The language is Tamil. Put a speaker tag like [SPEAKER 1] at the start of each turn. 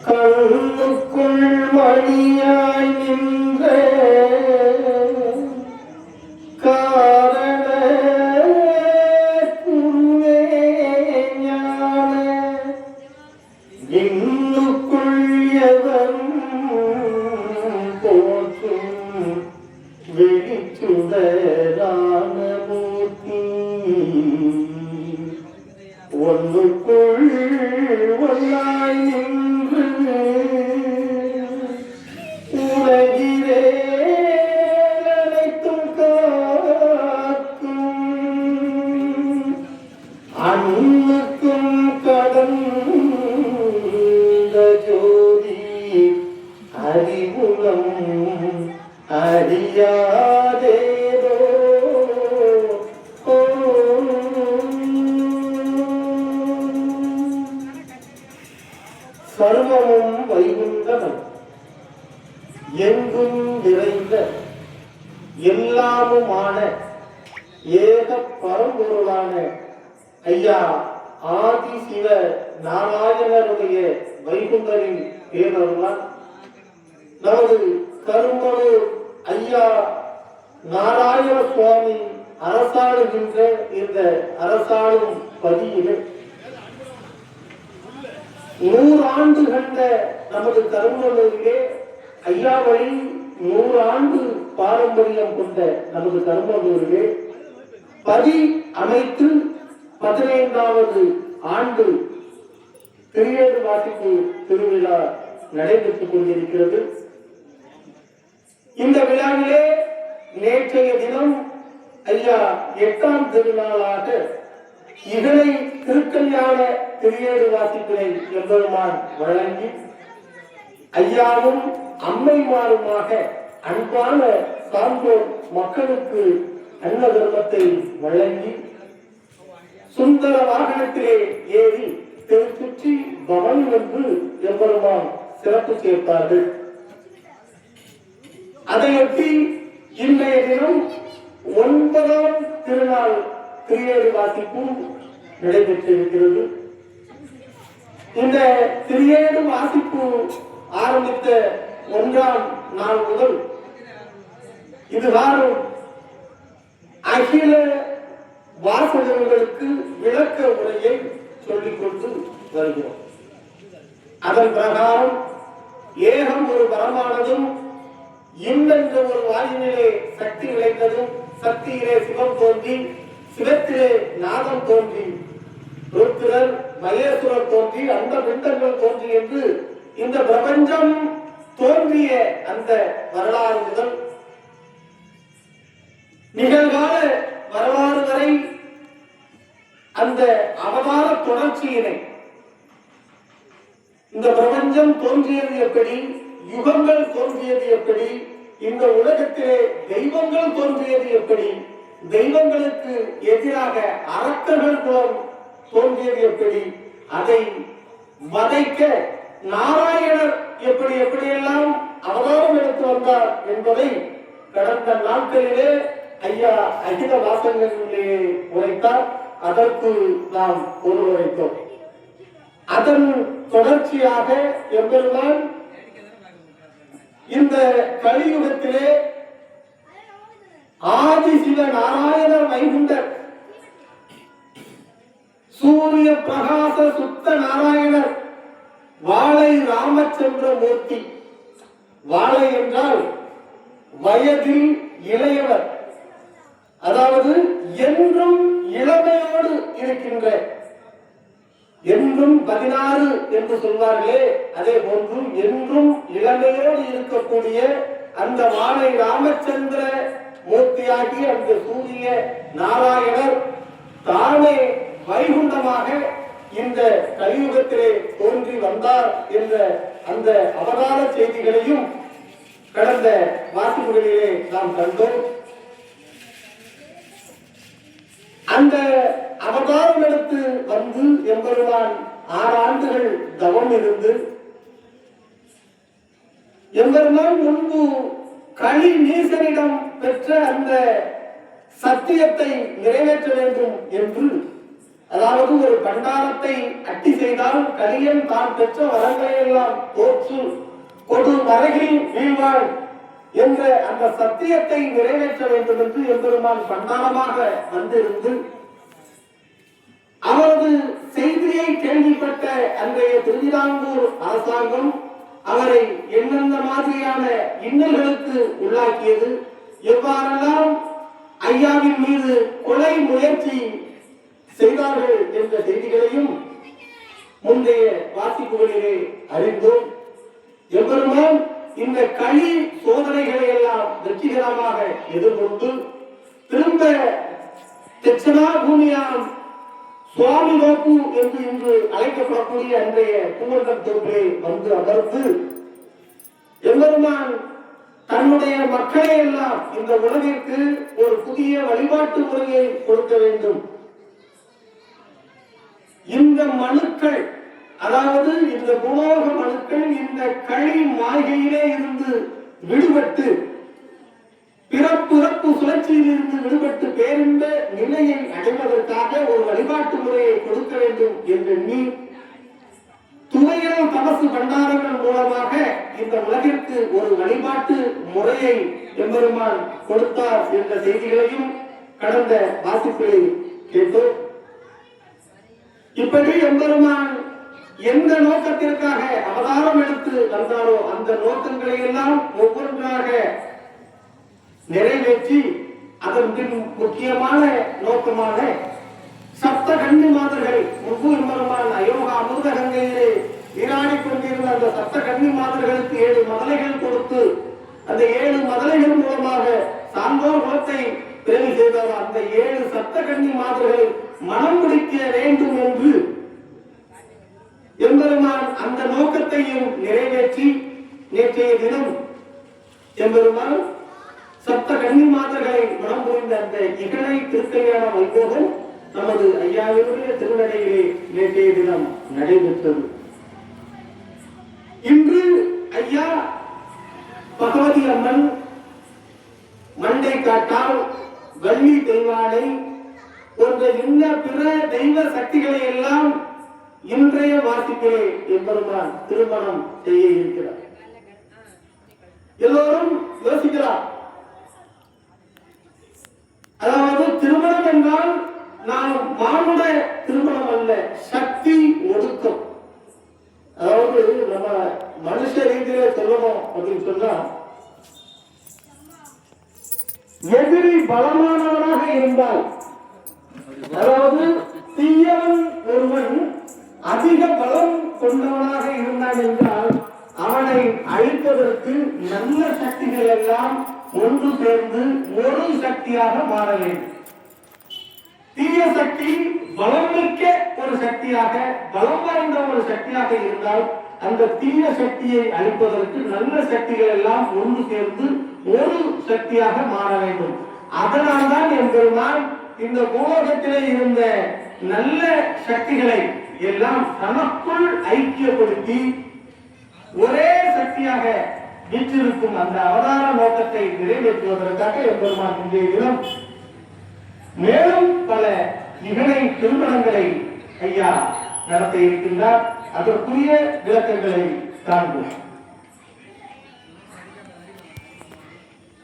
[SPEAKER 1] கண்ணுக்குள் மணியாய் நின்ற காரண குருவே ஞான இன்னுக்குள் எவரும் போற்றும் வெளிச்சுடரான மூர்த்தி ஒன்றுக்குள் ஒன்றாய் நின்று உலகிலே அனைத்தும் காக்கும் அன்னுக்கும் கடந்த ஜோதி அறிவுலம் அறியாதேதோ சர்வமும் வைகுண்டவன் எங்கும் நிறைந்த எல்லாமுமான ஏக பரம்பொருளான ஐயா ஆதி சிவ நாராயணருடைய வைகுண்டரின் பேரருளால் நமது கரும்பலூர் ஐயா நாராயண சுவாமி அரசாளுகின்ற இந்த அரசாளும் பதியிலே 100 ஆண்டு கண்ட நமது கரும்பலூரிலே ஐயா வழி 100 ஆண்டு பாரம்பரியம் கொண்ட நமது கரும்பலூரிலே பதி அமைத்து 15வது ஆண்டு திரியேடு வாசிப்பு திருவிழா நடைபெற்றுக் கொண்டிருக்கிறது. இந்த விழாவிலே நேற்றைய தினம் ஐயா 8ஆம் திருநாளாக இகழை திருக்கல்யாண திரியேடு வாசிப்பினை எம்பெருமான் வழங்கி ஐயாவும் அம்மைமாருமாக அன்பான சான்றோர் மக்களுக்கு அன்ன தர்மத்தை வழங்கி சுந்தர வாகனத்திலே ஏறி திருச்சி பவனி என்று எம்பெருமான் சிறப்பு சேர்த்தார்கள். அதையொட்டி இன்றைய தினம் 9ஆம் திருநாள் திரியேடு வாசிப்பும் நடைபெற்றிருக்கிறது. இந்த திரியேடு வாசிப்பு ஆரம்பித்த 1ஆம் நாள் முதல் இதுவாரும் அகில வாசகர்களுக்கு விளக்க உரையை சொல்லிக் கொண்டு வருகிறோம். அதன் பிரகாரம் ஏகம் ஒரு வரமானதும் இன்னென்ற ஒரு வாயினிலே சக்தி விளைந்ததும் சக்தியிலே சிவம் தோன்றி சிவத்திலே நாதம் தோன்றி ருத்திரர் மகேஸ்வரர் தோன்றி அந்த பிண்டங்கள் தோன்றி என்று இந்த பிரபஞ்சம் தோன்றிய அந்த வரலாறு முதல் நிகழ்கால வரலாறு வரை அந்த அவதார தொடர்ச்சியினை இந்த பிரபஞ்சம் தோன்றியது எப்படி, யுகங்கள் தோன்றியது எப்படி, இந்த உலகத்திலே தெய்வங்கள் தோன்றியது எப்படி, தெய்வங்களுக்கு எதிராக அரக்கர்கள் குலம் தோன்றியது எப்படி, அதை வதைக்க நாராயணர் எப்படி எப்படியெல்லாம் அவதாரம் எடுத்து வந்தார் என்பதை கடந்த நாட்களிலே ஐயா அகில வாசகங்களிலே உரைத்தார். அதற்கு நாம் பொருள் உரைத்தோம். அதன் தொடர்ச்சியாக எம்பெருமான் இந்த கலியுகத்திலே ஆதி சிவ நாராயணர் வைகுண்டர் சூரிய பிரகாச சுத்த நாராயணர் வாழை ராமச்சந்திர மூர்த்தி. வாழை என்றால் வயதில் இளையவர், அதாவது என்றும் இளமையோடு இருக்கின்ற, என்றும் 16 என்று சொல்வார்களே அதே போன்று என்றும் இளமையோடு இருக்கக்கூடிய அந்த வாழை ராமச்சந்திர மூர்த்தியாகி அந்த சூரிய நாராயணர் தானே வைகுண்டமாக இந்த கலியுகத்திலே தோன்றி வந்தார் என்ற அந்த அவதார செய்திகளையும் கடந்த வாசிப்புகளிலே நாம் கண்டோம். அந்த அவதாரம் எடுத்து வந்து எம்பெருமான் 6 ஆண்டுகள் தவம் இருந்து எம்பெருமான் முன்பு களி நீசனிடம் பெற்ற அந்த சத்தியத்தை நிறைவேற்ற வேண்டும் என்று அதாவது ஒரு பண்டாரத்தை அட்டி செய்தால் கலியன் தான் பெற்ற வரங்களை எல்லாம் தோற்று கொடு வரையில் வீழ்வாள் என்ற அந்த சத்தியத்தை நிறைவேற்ற வேண்டும் என்று எம்பெருமான் பண்டாரமாக வந்திருந்து அவரது செய்தியை கேள்விப்பட்ட அன்றைய திருவிதாங்கூர் அரசாங்கம் அவரை எந்தெந்த மாதிரியான இன்னல்களுக்கு உள்ளாக்கியது, எவ்வாறெல்லாம் ஐயாவின் மீது கொலை முயற்சி செய்தார்கள் என்ற செய்திகளையும் முந்தைய வாசிப்புகளிலே அறிந்தோம். எம்பெருமான் இந்த களி சோதனைகளை எல்லாம் வெற்றிகரமாக எதிர்கொண்டு திரும்ப தெச்சனா பூமியாம் சுவாமி நோக்கு என்று இன்று அழைக்கப்படக்கூடிய அன்றைய பூவந்தம் தோப்பிலே வந்து அமர்ந்து எம்பெருமான் தன்னுடைய மக்களை எல்லாம் இந்த உலகிற்கு ஒரு புதிய வழிபாட்டு முறையை கொடுக்க வேண்டும். இந்த மனுக்கள், அதாவது இந்த பூலோக மனுக்கள் இந்த களி மாய்கையிலே இருந்து விடுபட்டு பிறப்பு சுழற்சியில் இருந்து விடுபட்டு பேரின்ப நிலையை அடைவதற்காக ஒரு வழிபாட்டு முறையை கொடுக்க வேண்டும் என்று துவையல் தமசு பண்டாரங்கள் மூலமாக இந்த உலகிற்கு ஒரு வழிபாட்டு முறையை எம்பெருமான் கொடுத்தார் என்ற செய்திகளையும் கடந்த வாசிப்பில் கேட்டோம். இப்படி எம்பெருமான் எந்த நோக்கத்திற்காக அவதாரம் எடுத்து வந்தாரோ அந்த நோக்கங்களை எல்லாம் ஒவ்வொன்றாக நிறைவேற்றி அதன் பின் முக்கியமான நோக்கமான சப்த கன்னி மாதர்கள் முன்பு எம்பெருமான் அயோகா அமிர்த கங்கையிலே நீராடி கொண்டிருந்த அந்த சப்த கன்னி மாதர்களுக்கு 7 மதலைகள் கொடுத்து அந்த 7 மதலைகள் மூலமாக சான்றோர் குலத்தை பிறகு செய்தார். அந்த 7 சப்த கன்னி மாதர்கள் மனம் முடிக்க வேண்டும் என்று எம்பெருமான் அந்த நோக்கத்தையும் நிறைவேற்றி நேற்றைய தினம் எம்பெருமான் சப்த கன்னி மாதர்களை மனம் புரிந்த அந்த இகழை திருக்கல்யாண வைபோகம் நமது ஐயாவினுடைய திருநடையிலே நேற்றைய தினம் நடைபெற்றது. இன்று ஐயா பகவதி அம்மன், மண்டை காட்டால், வள்ளி தெய்வானை போன்ற இன்ன பிற தெய்வ சக்திகளை எல்லாம் இன்றைய வாசிப்பிலே எம்பெருமான் திருமணம் செய்ய இருக்கிறார். எல்லோரும் யோசிக்கிறார், அதாவது திருமணம் என்றால் நாம் மானுட திருமணம் அல்ல, சக்தி ஒடுக்கம். அதாவது நம்ம மனுஷ ரீதியில சொல்லணும் அப்படின்னு சொன்னா, எதிரி பலமானவனாக இருந்தால், அதாவது தீயவன் ஒருவன் அதிக பலம் கொண்டவனாக இருந்தான் என்றால் அவனை அழிப்பதற்கு நல்ல சக்திகள் எல்லாம் ஒன்று சேர்ந்து ஒரு சக்தியாக மாற வேண்டும். தீய சக்தி பலம் மிக்க ஒரு சக்தியாக, பலம் வாய்ந்த ஒரு சக்தியாக இருந்தால் அந்த தீய சக்தியை அழிப்பதற்கு நல்ல சக்திகள் எல்லாம் ஒன்று சேர்ந்து ஒரு சக்தியாக மாற வேண்டும். அதனால்தான் எம்பெருமான் இந்த பூலோகத்திலே இருந்த நல்ல சக்திகளை எல்லாம் தனக்குள் ஐக்கியப்படுத்தி ஒரே சக்தியாக வீற்றிருக்கும் அந்த அவதார நோக்கத்தை நிறைவேற்றுவதற்காக எம்பெருமான் இன்றைய தினம் மேலும் பல இகழை திருமணங்களை ஐயா நடத்த இருக்கின்றார். அதற்குரிய விளக்கங்களை காண்போம்.